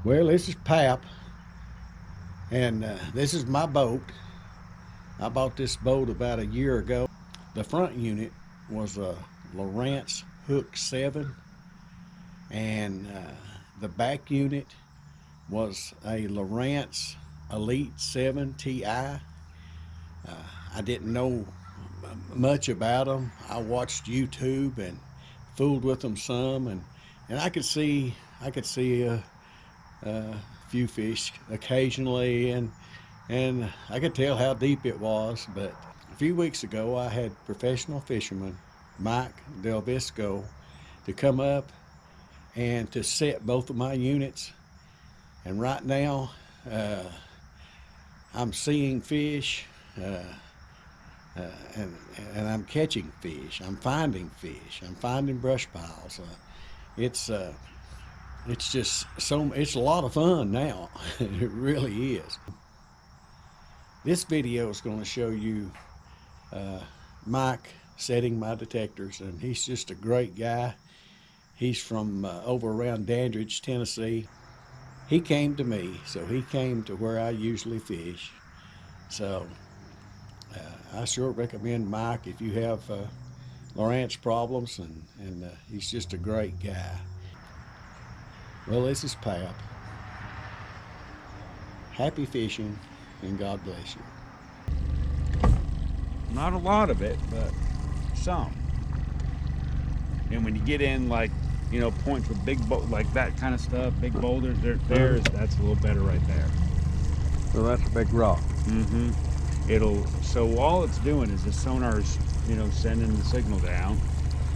Well, this is Pap, and this is my boat. I bought this boat about a year ago. The front unit was a Lowrance Hook 7, and the back unit was a Lowrance Elite 7 Ti. I didn't know much about them. I watched YouTube and fooled with them some, and I could see a few fish occasionally, and I could tell how deep it was. But a few weeks ago, I had professional fisherman Mike DelVisco to come up and to set both of my units. And right now, I'm seeing fish, and I'm catching fish. I'm finding fish. I'm finding brush piles. It's just it's a lot of fun now. It really is. This video is going to show you Mike setting my detectors, and he's just a great guy. He's from over around Dandridge, Tennessee. He came to me, so he came to where I usually fish. So I sure recommend Mike if you have Lowrance problems, and he's just a great guy. Well, this is Pap. Happy fishing, and God bless you. Not a lot of it, but some. And when you get in, like, you know, points with big like that kind of stuff, big boulders, that's a little better right there. So that's a big rock. So all it's doing is the sonar's, you know, sending the signal down,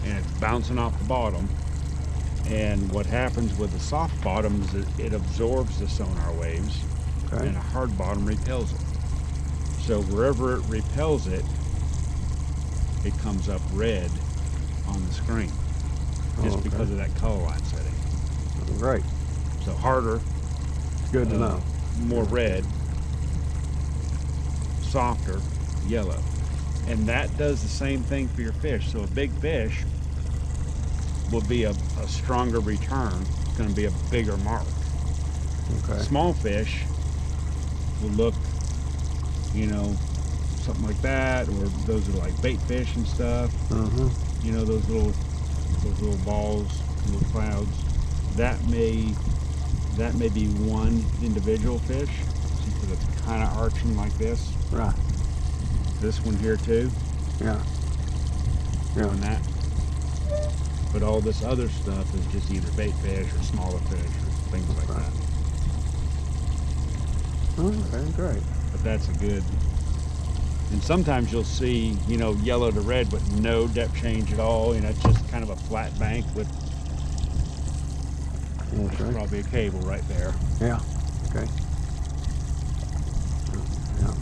and it's bouncing off the bottom. And what happens with the soft bottom is it absorbs the sonar waves, and a hard bottom repels it. So wherever it repels it, it comes up red on the screen, just because of that color line setting. Great. So harder, good to know. More red, softer, yellow. And that does the same thing for your fish. So a big fish will be a stronger return. It's going to be a bigger mark. Small fish will look, you know, something like that, or those are like bait fish and stuff. You know, those little balls, little clouds. That may be one individual fish. See, because it's kind of arching like this. Right. This one here too. Yeah. Doing that. But all this other stuff is just either bait fish or smaller fish or things like that. Okay, great. But that's a good. And sometimes you'll see, you know, yellow to red with no depth change at all. You know, it's just kind of a flat bank with probably a cable right there. Yeah. Okay. Yeah.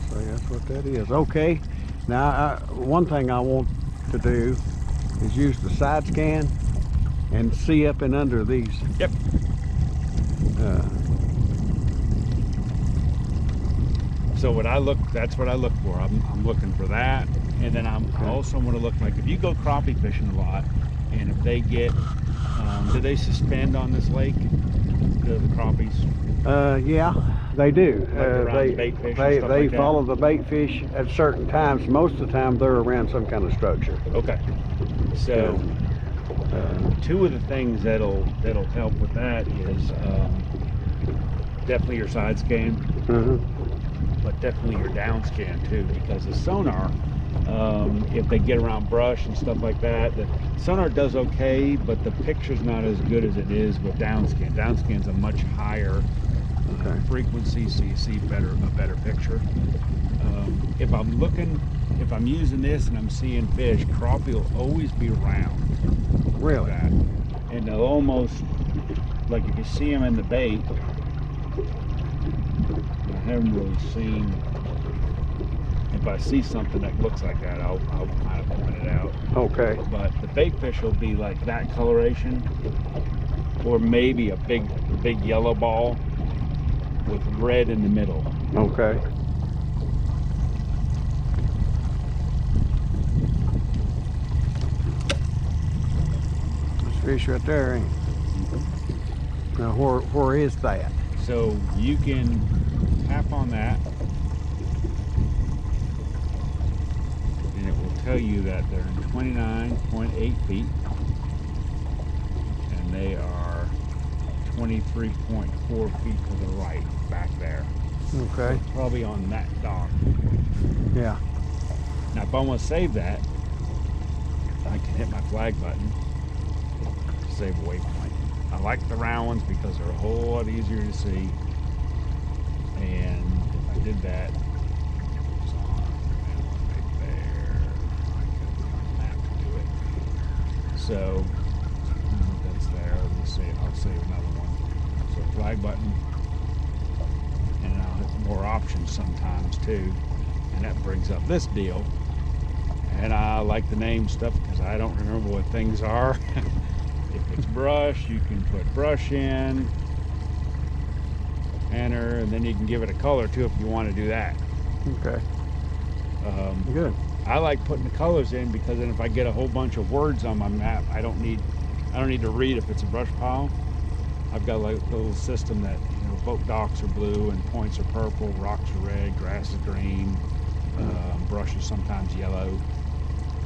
So that's what that is. Okay. Now, one thing I want to do is use the side scan and see up and under these. Yep. So that's what I look for. I'm looking for that, and then I also want to look, like, if you go crappie fishing a lot, and if they get, do they suspend on this lake, the crappies? Yeah, they do. Like bait fish and stuff they like follow the bait fish at certain times. Most of the time, they're around some kind of structure. Okay. So two of the things that'll help with that is definitely your side scan, but definitely your down scan too, because the sonar, if they get around brush and stuff like that, the sonar does okay, but the picture's not as good as it is with down scan. Down scan's a much higher frequency, so you see a better picture. If I'm using this and I'm seeing fish, crappie will always be round. Really? Like that. And they'll almost, like, if you see them in the bait, I haven't really seen, if I see something that looks like that, I'll kind of point it out. Okay. But the bait fish will be like that coloration, or maybe a big yellow ball with red in the middle. Okay. There's fish right there, ain't it? Now, where is that? So you can tap on that, and it will tell you that they're in 29.8 feet, and they are 23.4 feet to the right, back there. Okay. So probably on that dock. Yeah. Now, if I want to save that, I can hit my flag button to save a waypoint. I like the round ones because they're a whole lot easier to see. And if I did that, it was on right there. I could put on the map to do it. So that's there. I'll save another one. So flag button, and I'll hit more options sometimes too, and that brings up this deal. And I like the name stuff because I don't remember what things are. If it's brush, you can put brush in, enter, and then you can give it a color too if you want to do that. Okay. Good. I like putting the colors in because then if I get a whole bunch of words on my map, I don't need to read if it's a brush pile. I've got like a little system that, you know, boat docks are blue and points are purple, rocks are red, grass is green, brush is sometimes yellow,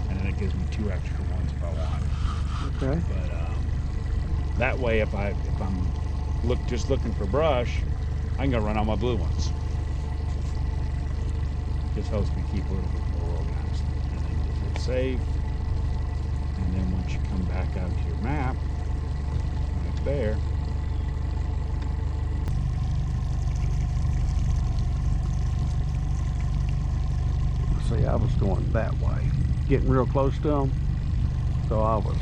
and then it gives me 2 extra ones if I want. Okay. But that way, if I'm just looking for brush, I can go run on my blue ones. Just helps me keep a little bit more organized. And then just hit save. And then once you come back out to your map, right there. See, I was going that way, getting real close to them. So I was,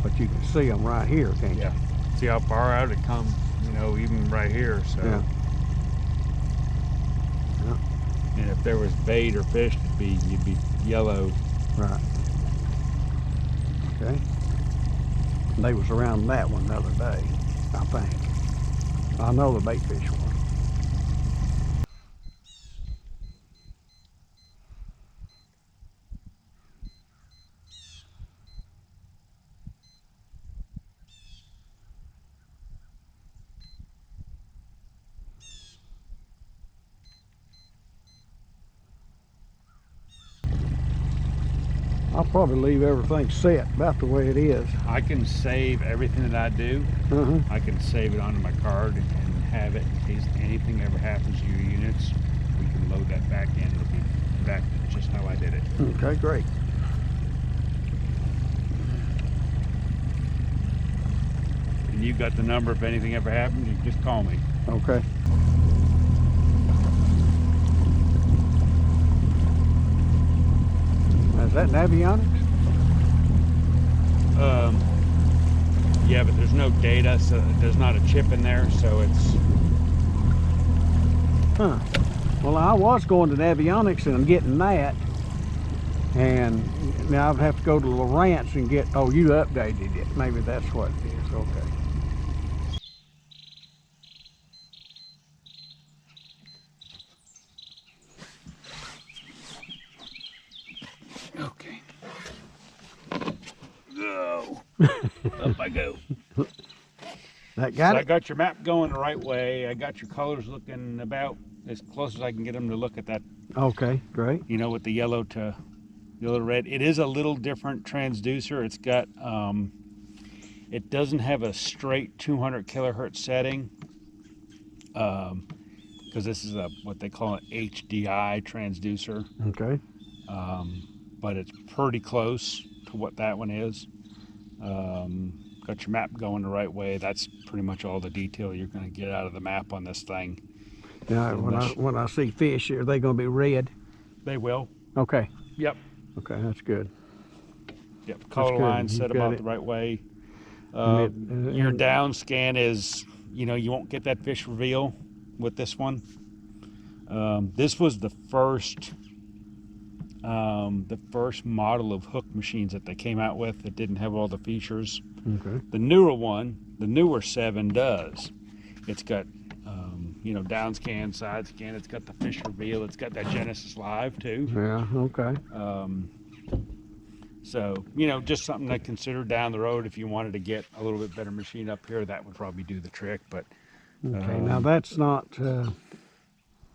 but you can see them right here, can't you? Yeah. See how far out it comes, you know, even right here. So. Yeah. Yeah. And if there was bait or fish, you'd be yellow. Right. Okay. They was around that one the other day, I think. I know the bait fish one. I'll probably leave everything set about the way it is. I can save everything that I do. I can save it onto my card and have it in case anything ever happens to your units. We can load that back in. It'll be back to just how I did it. Okay, great. And you got the number. If anything ever happens, you just call me. Okay. Is that Navionics? Yeah, but there's no data, so there's not a chip in there, so it's... Huh. Well, I was going to Navionics and I'm getting that. And now I'd have to go to Lowrance and get, oh, you updated it. Maybe that's what it is. Okay. Okay. Go. Up I go. That got So it? I got your map going the right way. I got your colors looking about as close as I can get them to look at that. Okay, great. You know, with the yellow to red. It is a little different transducer. It's got, it doesn't have a straight 200 kilohertz setting, because this is what they call an HDI transducer. Okay. But it's pretty close to what that one is. Got your map going the right way. That's pretty much all the detail you're going to get out of the map on this thing. Now, when I see fish, are they going to be red? They will. Okay. Yep. Okay, that's good. Yep. Color lines set them out the right way. Your down scan is, you know, you won't get that fish reveal with this one. This was the first model of hook machines that they came out with that didn't have all the features. Okay. The newer one, the newer 7 does. It's got, you know, down scan, side scan. It's got the fish reveal. It's got that Genesis Live too. Yeah. Okay. So, you know, just something to consider down the road. If you wanted to get a little bit better machine up here, that would probably do the trick. But Okay, now that's not.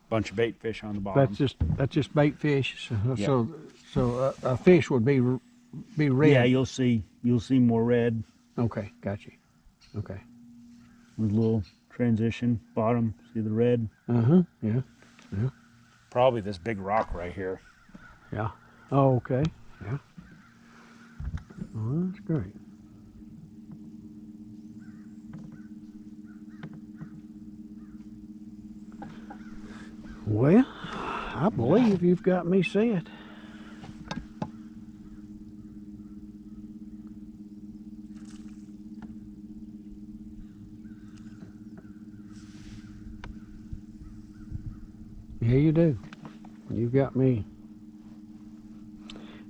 bunch of bait fish on the bottom. That's just bait fish. Yep. So a fish would be red. Yeah, you'll see more red. Okay, got you. Okay. With a little transition bottom. See the red? Yeah. Yeah. Probably this big rock right here. Yeah. Oh, okay. Yeah. Well, that's great. Well, I believe you've got me set. Yeah, you do. You got me.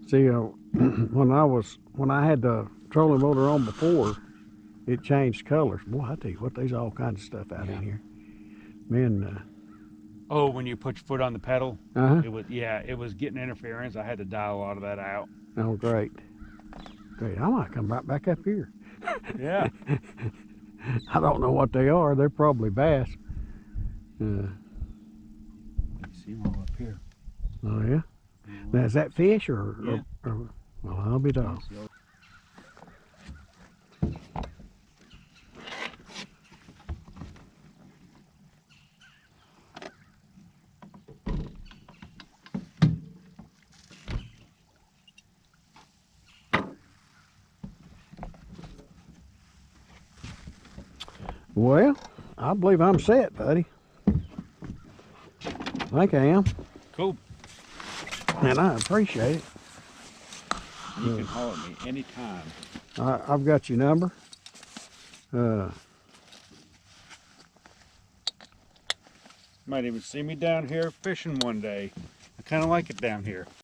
See, when I had the trolling motor on before, it changed colors. Boy, I tell you what, there's all kinds of stuff out in here. Man. Oh, when you put your foot on the pedal, Uh-huh. it was getting interference. I had to dial a lot of that out. Oh, great. Great. I might come right back up here. Yeah. I don't know what they are. They're probably bass. See them all up here. Oh, yeah? Now, is that fish or? Yeah. Well, I'll be dog. Well, I believe I'm set, buddy. I think I am. Cool. And I appreciate it. You can holler at me anytime. I've got your number. Might even see me down here fishing one day. I kind of like it down here.